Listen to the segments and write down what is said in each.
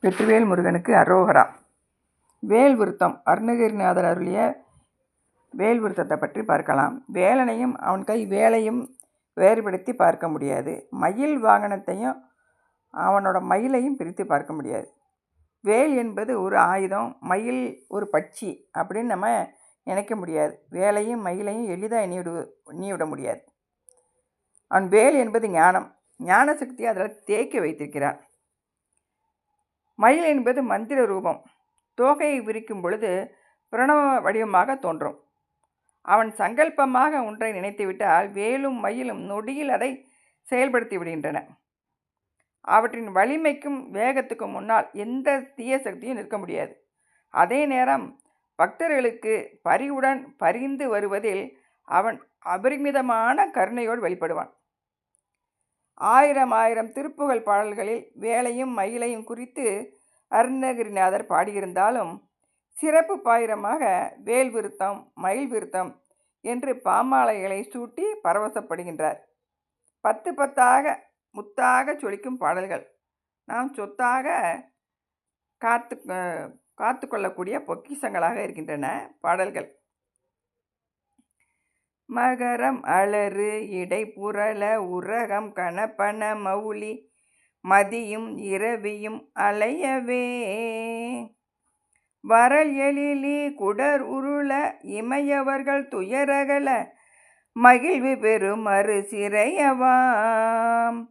வெற்றிவேல் முருகனுக்கு அரோகரா. வேல் விருத்தம் அருணகிரிநாதர் அருளிய வேல் விருத்தத்தை பற்றி பார்க்கலாம். வேலனையும் அவன் கை வேலையும் வேறுபடுத்தி பார்க்க முடியாது. மயில் வாகனத்தையும் அவனோட மயிலையும் பிரித்து பார்க்க முடியாது. வேல் என்பது ஒரு ஆயுதம், மயில் ஒரு பட்சி அப்படின்னு நம்ம நினைக்க முடியாது. வேலையும் மயிலையும் எளிதாக எண்ணிவிட முடியாது. அவன் வேல் என்பது ஞானம், ஞான சக்தியை அதில் தேக்கி வைத்திருக்கிறார். மயில் என்பது மந்திர ரூபம், தோகையை விரிக்கும் பொழுது பிரணவ வடிவமாக தோன்றும். அவன் சங்கல்பமாக ஒன்றை நினைத்துவிட்டால் வேலும் மயிலும் நொடியில் அதை செயல்படுத்தி விடுகின்றன. அவற்றின் வலிமைக்கும் வேகத்துக்கும் முன்னால் எந்த தீய சக்தியும் நிற்க முடியாது. அதே நேரம் பக்தர்களுக்கு பரிவுடன் பரிந்து வருவதில் அவன் அபரிமிதமான கருணையோடு வெளிப்படுவான். ஆயிரம் திருப்புகழ் பாடல்களில் வேலையும் மயிலையும் குறித்து அருணகிரிநாதர் பாடியிருந்தாலும் சிறப்பு பாயிரமாக வேல் விருத்தம் மயில் விருத்தம் என்று பாமாலைகளை சூட்டி பரவசப்படுகின்றார். 10 முத்தாக சொலிக்கும் பாடல்கள் நாம் சொத்தாக காத்து கொள்ளக்கூடிய பொக்கிஷங்களாக இருக்கின்றன. பாடல்கள் மகரம் அலறு இடை புரள உரகம் கணப்பன மௌலி மதியும் இரவியும் அலையவே வரல் எழிலி குடர் உருள இமையவர்கள் துயரகல மகிழ்வு பெறும் மறு சிறையவாம்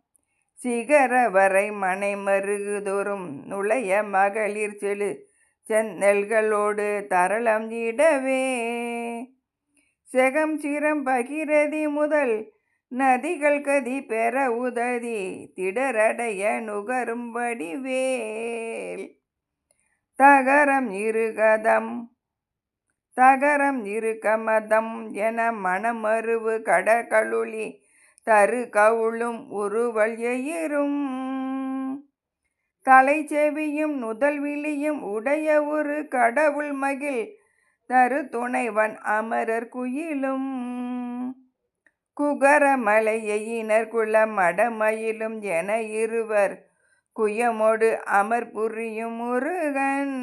சிகர வரை மனை மருகுதோறும் நுழைய மகளிர் செழு செந்நெல்களோடு தரளம் இடவே செகம் சிரம் பகிரதி முதல் நதிகள் கதி பெற உதவி திடரடைய நுகரும் வடிவேல் தகரம் இருக்கமதம் என மணமருவு கடகழுளி தரு கவுளும் உருவல் எயிரும் தலை செவியும் நுதல் விழியும் உடைய ஒரு கடவுள் மகிழ் தரு துணைவன் அமரர் குயிலும் குகர மலையினர் குல மடமயிலும் என இருவர் குயமோடு அமர் புரியும் முருகன்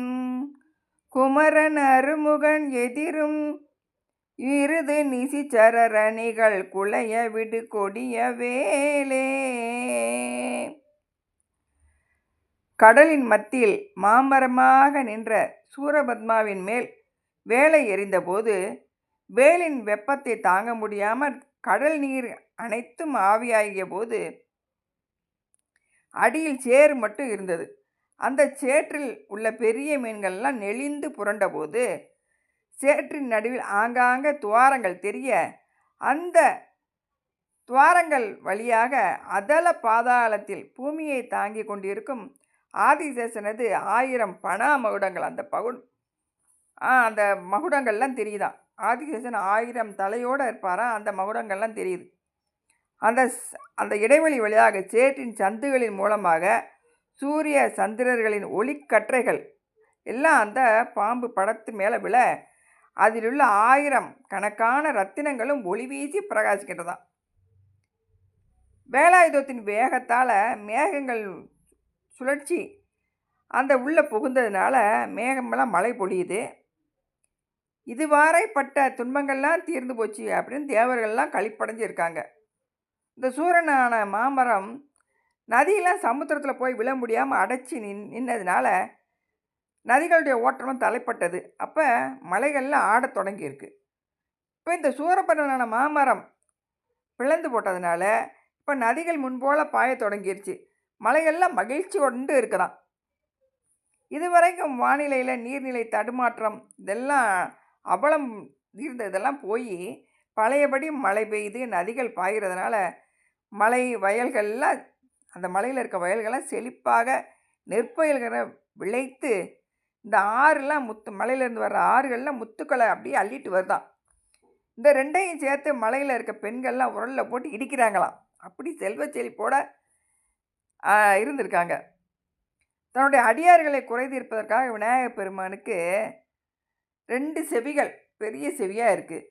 குமரன் அருமுகன் எதிரும் இருது நிசிச்சரணிகள் குலைய விடு கொடிய வேலே. கடலின் மத்தியில் மாமரமாக நின்ற சூரபத்மாவின் மேல் வேலை எறிந்தபோது வேலின் வெப்பத்தை தாங்க முடியாமல் கடல் நீர் அனைத்தும் ஆவியாகிய போது அடியில் சேறு மட்டும் இருந்தது. அந்த சேற்றில் உள்ள பெரிய மீன்கள்லாம் நெளிந்து புரண்டபோது சேற்றின் நடுவில் ஆங்காங்க துவாரங்கள் தெரிய அந்த துவாரங்கள் வழியாக அதல பாதாளத்தில் பூமியை தாங்கி கொண்டிருக்கும் ஆதிசேஷனது 1000 பணா மகுடங்கள் அந்த மகுடங்கள்லாம் தெரியுதான். ஆதிசேஷன் 1000 தலையோடு இருப்பாராம். அந்த மகுடங்கள்லாம் தெரியுது. அந்த இடைவெளி வழியாக சேற்றின் சந்துகளின் மூலமாக சூரிய சந்திரர்களின் ஒளிக்கற்றைகள் எல்லாம் அந்த பாம்பு படத்து மேலே விழ அதில் உள்ள 1000 கணக்கான ரத்தினங்களும் ஒளி வீசி பிரகாசிக்கின்றதாம். வேலாயுதத்தின் வேகத்தால் மேகங்கள் சுழற்சி அந்த உள்ளே புகுந்ததுனால மேகமெல்லாம் மழை பொழியுது. இதுவரைப்பட்ட துன்பங்கள்லாம் தீர்ந்து போச்சு அப்படின்னு தேவர்கள்லாம் களிப்படைஞ்சு இருக்காங்க. இந்த சூரனான மாமரம் நதியெல்லாம் சமுத்திரத்தில் போய் விழ முடியாமல் அடைச்சி நின்னதுனால நதிகளுடைய ஓட்டமும் தலைப்பட்டது. அப்போ மலைகள்லாம் ஆடத் தொடங்கியிருக்கு. இப்போ இந்த சூரபத்மனான மாமரம் பிளந்து போட்டதுனால இப்போ நதிகள் முன்போல் பாய தொடங்கிருச்சு. மலைகள்லாம் மகிழ்ச்சி கொண்டு இருக்குதான். இதுவரைக்கும் வானிலையில் நீர்நிலை தடுமாற்றம் இதெல்லாம் அவலம் இருந்ததெல்லாம் போய் பழையபடி மழை பெய்து நதிகள் பாய்கிறதுனால மலை வயல்கள்லாம் அந்த மலையில் இருக்க வயல்கள்லாம் செழிப்பாக நெற்பயில்களை விளைத்து இந்த ஆறுலாம் மலையிலேருந்து வர்ற ஆறுகள்லாம் முத்துக்களை அப்படியே அள்ளிட்டு வருதான். இந்த ரெண்டையும் சேர்த்து மலையில் இருக்க பெண்கள்லாம் உரலில் போட்டு இடிக்கிறாங்களாம். அப்படி செல்வ செழிப்போடு இருந்திருக்காங்க. தன்னுடைய அடியார்களை குறை தீர்ப்பதற்காக விநாயகப் பெருமானுக்கு 2 செவிகள் பெரிய செவியாக இருக்குது.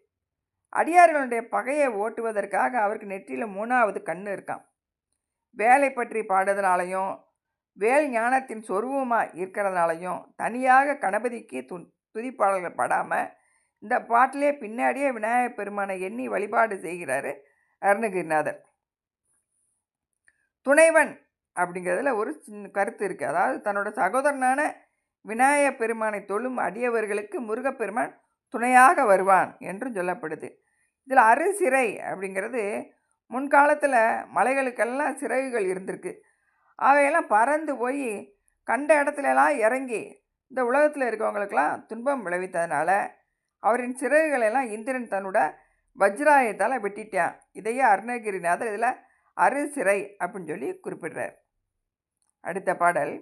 அடியார்களுடைய பகையை ஓட்டுவதற்காக அவருக்கு நெற்றியில் 3வது கண் இருக்கான். வேலை பற்றி பாடுறதுனாலையும் வேல் ஞானத்தின் சொருபமாக இருக்கிறதுனாலையும் தனியாக கணபதிக்கு துதிப்பாடல்கள் பாடாமல் இந்த பாட்டிலே பின்னாடியே விநாயகப் பெருமானை எண்ணி வழிபாடு செய்கிறாரு அருணகிரிநாதர். துணைவன் அப்படிங்கிறதுல ஒரு சின்ன கருத்து இருக்குது. அதாவது தன்னோட சகோதரனான விநாயகப் பெருமானை தொழும் அடியவர்களுக்கு முருகப்பெருமான் துணையாக வருவான் என்றும் சொல்லப்படுது. இதில் அறுசிறை அப்படிங்கிறது முன்காலத்தில் மலைகளுக்கெல்லாம் சிறகுகள் இருந்திருக்கு. அவையெல்லாம் பறந்து போய் கண்ட இடத்துலலாம் இறங்கி இந்த உலகத்தில் இருக்கவங்களுக்கெல்லாம் துன்பம் விளைவித்ததுனால அவரின் சிறகுகளெல்லாம் இந்திரன் தன்னோட வஜ்ராயத்தால் வெட்டிட்டான். இதையே அருணகிரிநாதர் இதில் அறுசிறை அப்படின்னு சொல்லி குறிப்பிடுறார். அடுத்த பாடல்.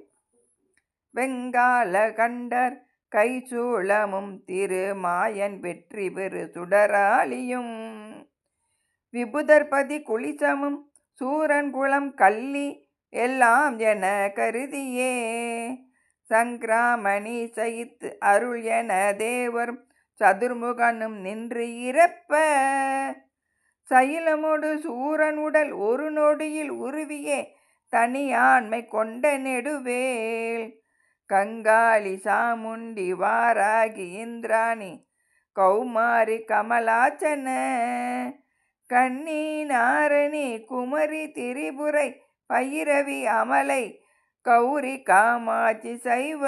வெங்கால கண்டர் கைசூளமும் திருமாயன் வெற்றி பெரு சுடராளியும் விபுதர்பதி குளிசமும் சூரன் குளம் கள்ளி எல்லாம் என கருதியே சங்கிராமணி சயித்து அருள் என தேவர் சதுர்முகனும் நின்று இறப்ப சயிலமோடு சூரன் உடல் ஒரு நொடியில் உருவியே தனியாண்மை கொண்ட நெடுவேல் கங்காளி சாமுண்டி வாராகி இந்திராணி கௌமாரி கமலாச்சன கண்ணி நாரணி குமரி திரிபுரை பைரவி அமலை கௌரி காமாட்சி சைவ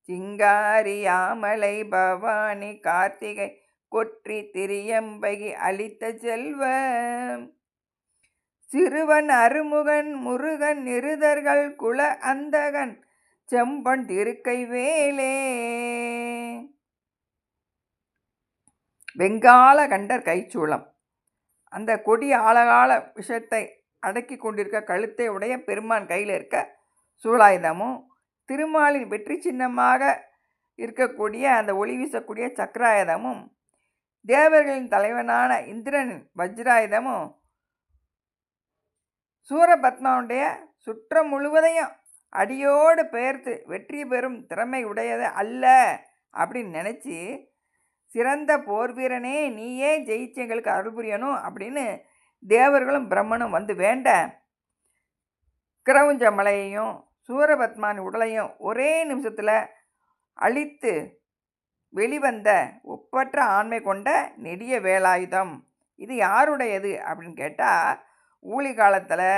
சிங்காரி ஆமலை பவானி கார்த்திகை கொற்றி திரியம்பகி அளித்த செல்வ சிறுவன் அருமுகன் முருகன் நிருதர்கள் குல அந்தகன் செம்பன் திருக்கை வேலே. வெங்கால கண்டர் கைச்சூளம். அந்த கொடிய ஆழகால விஷத்தை அடக்கி கொண்டிருக்க கழுத்தை உடைய பெருமான் கையில் இருக்க சூலாயுதமும் திருமாலின் வெற்றி சின்னமாக இருக்கக்கூடிய அந்த ஒளி வீசக்கூடிய சக்கராயுதமும் தேவர்களின் தலைவனான இந்திரனின் வஜ்ராயுதமும் சூரபத்மனுடைய சுற்றம் முழுவதையும் அடியோடு பெயர்த்து வெற்றி பெறும் திறமை உடையது அல்ல அப்படின்னு நினச்சி சிறந்த போர் வீரனே நீயே ஜெயிச்சு எங்களுக்கு அருள் புரியணும் அப்படின்னு தேவர்களும் பிரம்மனும் வந்து வேண்ட கிரவுஞ்ச மலையையும் சூரபத்மான் உடலையும் ஒரே நிமிஷத்தில் அழித்து வெளிவந்த ஒப்பற்ற ஆண்மை கொண்ட நெடிய வேலாயுதம். இது யாருடையது அப்படின்னு கேட்டால் ஊழி காலத்தில்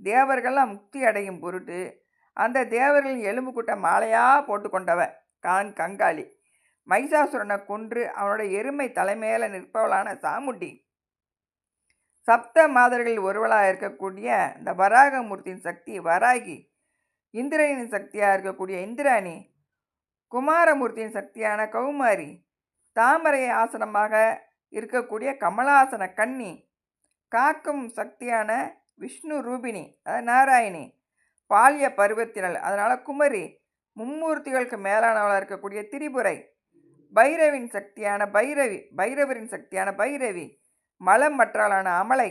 தேவர்கள்லாம் முக்தி அடையும் பொருட்டு அந்த தேவர்களின் எலும்பு கூட்ட மாலையாக போட்டு கொண்டவ கங்காளி. மைசாசுரனை கொன்று அவனோட எருமை தலைமையில் நிற்பவளான சாமுண்டி. சப்த மாதர்களில் ஒருவளாக இருக்கக்கூடிய இந்த வராகமூர்த்தியின் சக்தி வராகி. இந்திரனின் சக்தியாக இருக்கக்கூடிய இந்திராணி. குமாரமூர்த்தியின் சக்தியான கௌமாரி. தாமரை ஆசனமாக இருக்கக்கூடிய கமலாசன கன்னி. காக்கும் சக்தியான விஷ்ணு ரூபிணி, அதாவது நாராயணி. பாலிய பருவத்தினல், அதனால் குமரி. மும்மூர்த்திகளுக்கு மேலானவளாக இருக்கக்கூடிய திரிபுரை. பைரவின் சக்தியான பைரவரின் சக்தியான பைரவி. மலம் மற்றவளான அமலை.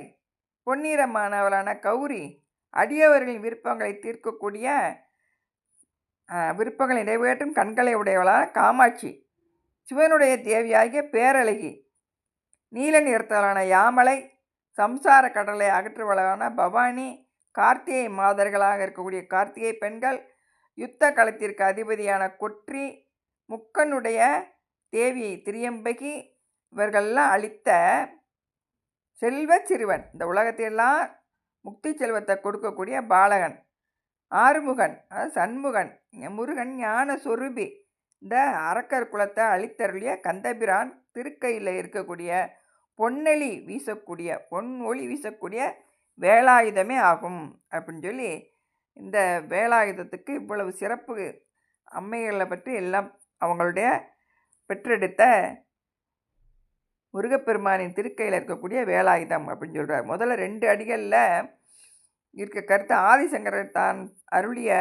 பொன்னிறமானவளான கௌரி. அடியவர்களின் விருப்பங்களை தீர்க்கக்கூடிய விருப்பங்களை நிறைவேற்றும் கண்களை உடையவளான காமாட்சி. சிவனுடைய தேவியாகிய பேரழகி. நீல நிறத்தலான யாமலை. சம்சார கடலை அகற்றுவளான பவானி. கார்த்திகை மாதர்களாக இருக்கக்கூடிய கார்த்திகை பெண்கள். யுத்த களத்திற்கு அதிபதியான கொற்றி. முக்கனுடைய தேவி திரியம்பகி. இவர்களெல்லாம் அளித்த செல்வ சிறுவன். இந்த உலகத்திலெல்லாம் முக்தி செல்வத்தை கொடுக்கக்கூடிய பாலகன். ஆறுமுகன், அதாவது சண்முகன். முருகன் ஞான சொரூபி. இந்த அரக்கர் குலத்தை அழித்தருளிய கந்தபிரான் திருக்கையில் இருக்கக்கூடிய பொன்னொளி வீசக்கூடிய வேலாயுதமே ஆகும் அப்படின்னு சொல்லி இந்த வேலாயுதத்துக்கு இவ்வளவு சிறப்பு அம்மைகளை பற்றி எல்லாம் அவங்களுடைய பெற்றெடுத்த முருகப்பெருமானின் திருக்கையில் இருக்கக்கூடிய வேலாயுதம் அப்படின்னு சொல்கிறார். முதல்ல 2 அடிகளில் இருக்க கருத்து ஆதிசங்கரர் தான் அருளிய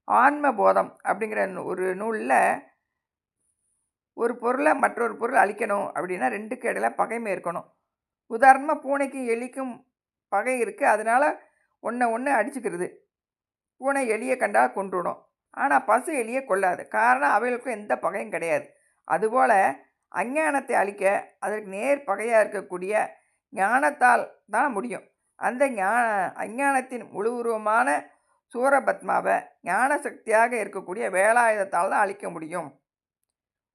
ஆன்மபோதம் அப்படிங்கிற ஒரு நூலில் ஒரு பொருளை மற்றொரு பொருள் அழிக்கணும் அப்படின்னா 2க்கு இடையில பகைமை இருக்கணும். உதாரணமாக பூனைக்கும் எலிக்கும் பகை இருக்குது, அதனால் ஒன்று அடிச்சுக்கிறது. பூனை எலியை கண்டால் கொன்றுடும், ஆனால் பசு எலியை கொள்ளாது. காரணம் அவைகளுக்கும் எந்த பகையும் கிடையாது. அதுபோல் அஞ்ஞானத்தை அழிக்க அதற்கு நேர் பகையாக இருக்கக்கூடிய ஞானத்தால் தான் முடியும். அந்த அஞ்ஞானத்தின் முழு உருவமான சூரபத்மாவை ஞான சக்தியாக இருக்கக்கூடிய வேலாயுதத்தால் தான் அழிக்க முடியும்.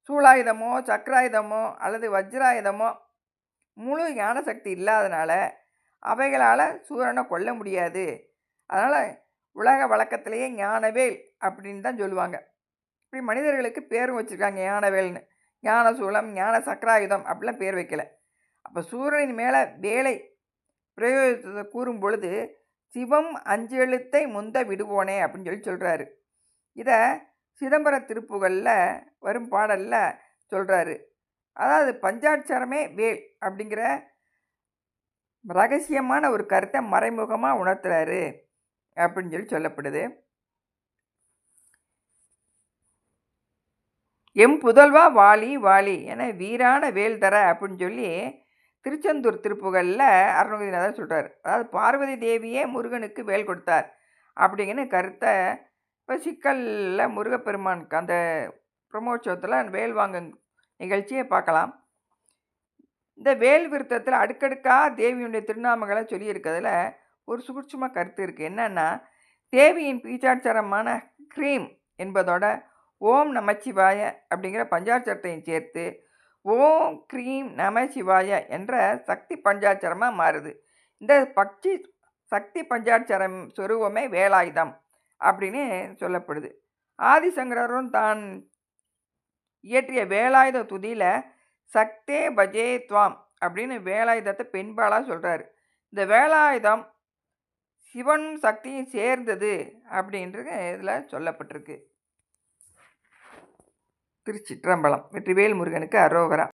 சூலாயுதமோ சக்கராயுதமோ அல்லது வஜ்ராயுதமோ முழு ஞான சக்தி இல்லாதனால அவைகளால் சூரனை கொல்ல முடியாது. அதனால் உலக வழக்கத்திலேயே ஞானவேல் அப்படின்னு தான் சொல்லுவாங்க. இப்படி மனிதர்களுக்கு பேரும் வச்சுருக்காங்க ஞானவேல்னு. ஞான சூலம், ஞான சக்கராயுதம் அப்படிலாம் பேர் வைக்கல. அப்போ சூரனின் மேலே வேலை பிரயோகத்தை கூறும் பொழுது சிவம் 5 எழுத்தை முந்த விடுவோனே அப்படின்னு சொல்கிறாரு. இதை சிதம்பர திருப்புகளில் வரும் பாடலில் சொல்கிறாரு. அதாவது பஞ்சாட்சரமே வேல் அப்படிங்கிற ரகசியமான ஒரு கருத்தை மறைமுகமாக உணர்த்துறாரு அப்படின்னு சொல்லப்படுது. எம் புதல்வா வாலி வாலி என வீரான வேல் தர அப்படின்னு சொல்லி திருச்செந்தூர் திருப்புகளில் அருணகிரிநாதர் சொல்கிறார். அதாவது பார்வதி தேவியே முருகனுக்கு வேல் கொடுத்தார் அப்படிங்கிற கருத்தை இப்போ சிக்கலில் முருகப்பெருமானுக்கு அந்த பிரம்மோற்சவத்தில் வேல் வாங்க நிகழ்ச்சியை பார்க்கலாம். இந்த வேல் விருத்தத்தில் அடுக்கடுக்காக தேவியுடைய திருநாமங்களை சொல்லியிருக்கிறதுல ஒரு சூட்சும கருத்து இருக்குது. என்னென்னா, தேவியின் பீச்சாட்சரமான க்ரீம் என்பதோட ஓம் நமச்சிவாய அப்படிங்கிற பஞ்சாட்சரத்தையும் சேர்த்து ஓம் க்ரீம் நமசிவாய என்ற சக்தி பஞ்சாட்சரமாக மாறுது. இந்த சக்தி பஞ்சாட்சரம் சொருவமே வேலாயுதம் அப்படின்னு சொல்லப்படுது. ஆதிசங்கரரும் தான் இயற்றிய வேலாயுத துதியில் சக்தே பஜே துவாம் அப்படின்னு வேலாயுதத்தை பெண்பாலாக சொல்கிறாரு. இந்த வேலாயுதம் சிவனும் சக்தியும் சேர்ந்தது அப்படின்றது இதில் சொல்லப்பட்டிருக்கு. திருச்சிற்றம்பலம். வெற்றிவேல் முருகனுக்கு அரோகரா.